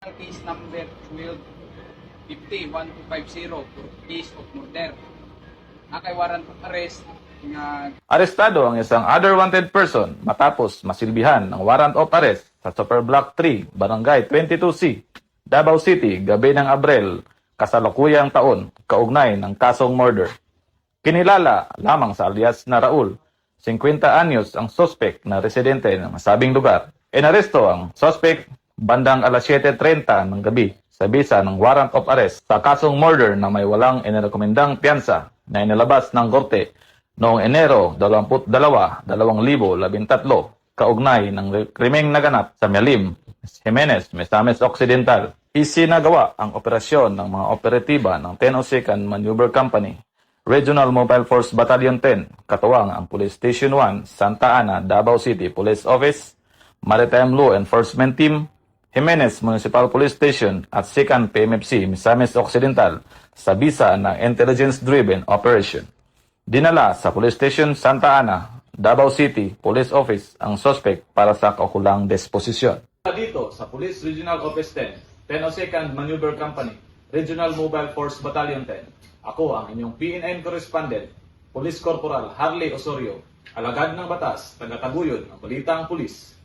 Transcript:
Case number 1250-1250 for case of murder. Nakay warrant of arrest nga Arestado ang isang other wanted person matapos masilbihan ng warrant of arrest sa Super Block 3, Barangay 22C, Davao City, gabi ng Abril, kasalukuyang taon, kaugnay ng kasong murder. Kinilala lamang sa alias na Raul, 50 anyos ang suspect na residente ng masabing lugar. Inaresto ang suspect bandang alas 7:30 ng gabi sa bisa ng warrant of arrest sa kasong murder na may walang inirekomendang piyansa na inilabas ng korte noong Enero 22, 2013 kaugnay ng krimeng naganap sa Mialim, Jimenez, Misamis Occidental. Isinagawa ang operasyon ng mga operatiba ng 1002nd Maneuver Company, Regional Mobile Force Battalion 10, katuwang ang Police Station 1, Santa Ana, Davao City Police Office, Maritime Law Enforcement Team, Jimenez Municipal Police Station at 2nd PMFC, Misamis Occidental sa bisa ng intelligence-driven operation. Dinala sa Police Station Santa Ana, Davao City Police Office ang suspect para sa kaukulang disposisyon. Dito sa Police Regional Office 10, 1002nd Maneuver Company, Regional Mobile Force Battalion 10. Ako ang inyong PNN correspondent, Police Corporal Harley Osorio, alagad ng batas, taga-taguyod ng Balitang Pulis.